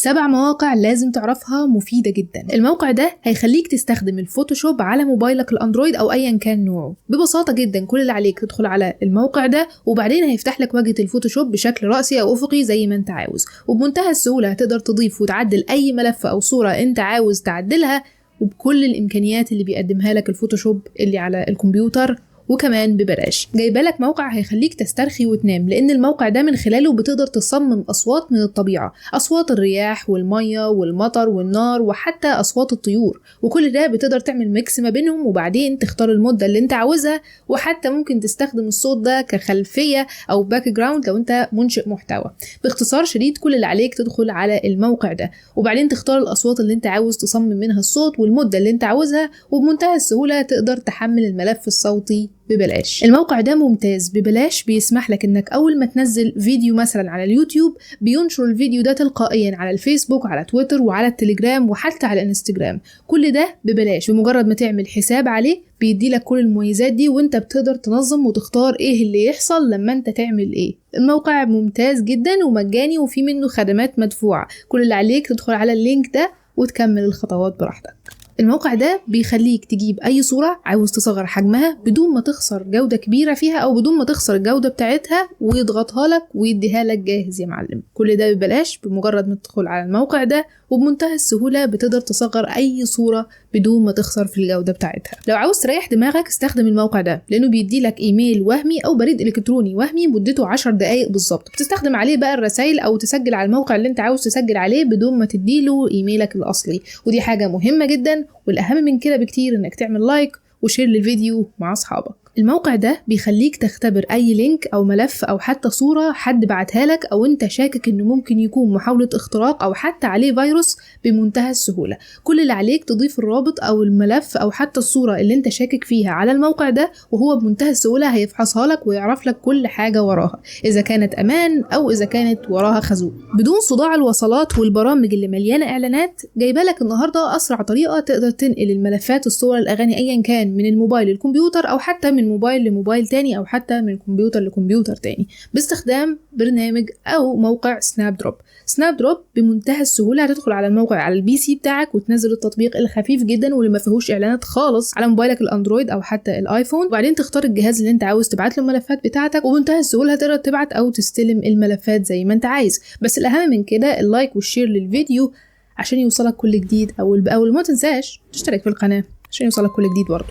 7 مواقع لازم تعرفها مفيدة جدا. الموقع ده هيخليك تستخدم الفوتوشوب على موبايلك الاندرويد او ايا كان نوعه ببساطة جدا. كل اللي عليك تدخل على الموقع ده وبعدين هيفتح لك واجهة الفوتوشوب بشكل رأسي او افقي زي ما انت عاوز، وبمنتهى السهولة هتقدر تضيف وتعدل اي ملف او صورة انت عاوز تعدلها وبكل الامكانيات اللي بيقدمها لك الفوتوشوب اللي على الكمبيوتر، وكمان ببلاش. جايبالك موقع هيخليك تسترخي وتنام، لان الموقع ده من خلاله بتقدر تصمم اصوات من الطبيعة، اصوات الرياح والمية والمطر والنار وحتى اصوات الطيور، وكل ده بتقدر تعمل ميكس ما بينهم وبعدين تختار المدة اللي انت عاوزها، وحتى ممكن تستخدم الصوت ده كخلفية او باك جراوند لو انت منشئ محتوى. باختصار شديد كل اللي عليك تدخل على الموقع ده وبعدين تختار الاصوات اللي انت عاوز تصمم منها الصوت والمدة اللي انت عاوزها، وبمنتهى السهولة تقدر تحمل الملف الصوتي ببلاش. الموقع ده ممتاز ببلاش، بيسمح لك انك اول ما تنزل فيديو مثلا على اليوتيوب بينشر الفيديو ده تلقائيا على الفيسبوك وعلى تويتر وعلى التليجرام وحتى على الانستجرام. كل ده ببلاش، بمجرد ما تعمل حساب عليه بيدي لك كل المميزات دي، وانت بتقدر تنظم وتختار ايه اللي يحصل لما انت تعمل ايه. الموقع ممتاز جدا ومجاني وفي منه خدمات مدفوعة. كل اللي عليك تدخل على اللينك ده وتكمل الخطوات براحتك. الموقع ده بيخليك تجيب اي صورة عاوز تصغر حجمها بدون ما تخسر جودة كبيرة فيها او بدون ما تخسر الجودة بتاعتها، ويضغطها لك ويديها لك جاهز يا معلم. كل ده ببلاش بمجرد ما تدخل على الموقع ده، وبمنتهى السهولة بتقدر تصغر اي صورة بدون ما تخسر في الجودة بتاعتها. لو عاوز تريح دماغك استخدم الموقع ده، لانه بيدي لك ايميل وهمي او بريد الكتروني وهمي مدته 10 دقايق بالظبط. بتستخدم عليه بقى الرسائل او تسجل على الموقع اللي انت عاوز تسجل عليه بدون ما تديله ايميلك الاصلي، ودي حاجة مهمة جدا. والاهم من كده بكتير انك تعمل لايك وشير للفيديو مع اصحابك. الموقع ده بيخليك تختبر اي لينك او ملف او حتى صورة حد بعتها لك او انت شاكك انه ممكن يكون محاولة اختراق او حتى عليه فيروس بمنتهى السهولة. كل اللي عليك تضيف الرابط او الملف او حتى الصورة اللي انت شاكك فيها على الموقع ده، وهو بمنتهى السهولة هيفحصها لك ويعرف لك كل حاجة وراها، اذا كانت امان او اذا كانت وراها خازوق. بدون صداع الوصلات والبرامج اللي مليانة اعلانات، جايبالك النهاردة اسرع طريقة تقدر تنقل الملفات، الصور، الاغاني، ايا كان من الموبايل للكمبيوتر او حتى من موبايل لموبايل تاني او حتى من كمبيوتر لكمبيوتر تاني باستخدام برنامج او موقع سناب دروب. سناب دروب بمنتهى السهولة هتدخل على الموقع على البي سي بتاعك وتنزل التطبيق الخفيف جدا واللي ما فيهوش اعلانات خالص على موبايلك الاندرويد او حتى الايفون، وبعدين تختار الجهاز اللي انت عاوز تبعت له الملفات بتاعتك، وبمنتهى السهولة هتقدر تبعت او تستلم الملفات زي ما انت عايز. بس الاهم من كده اللايك والشير للفيديو عشان يوصلك كل جديد، او ما تنساش تشترك في القناة عشان يوصلك كل جديد برضه.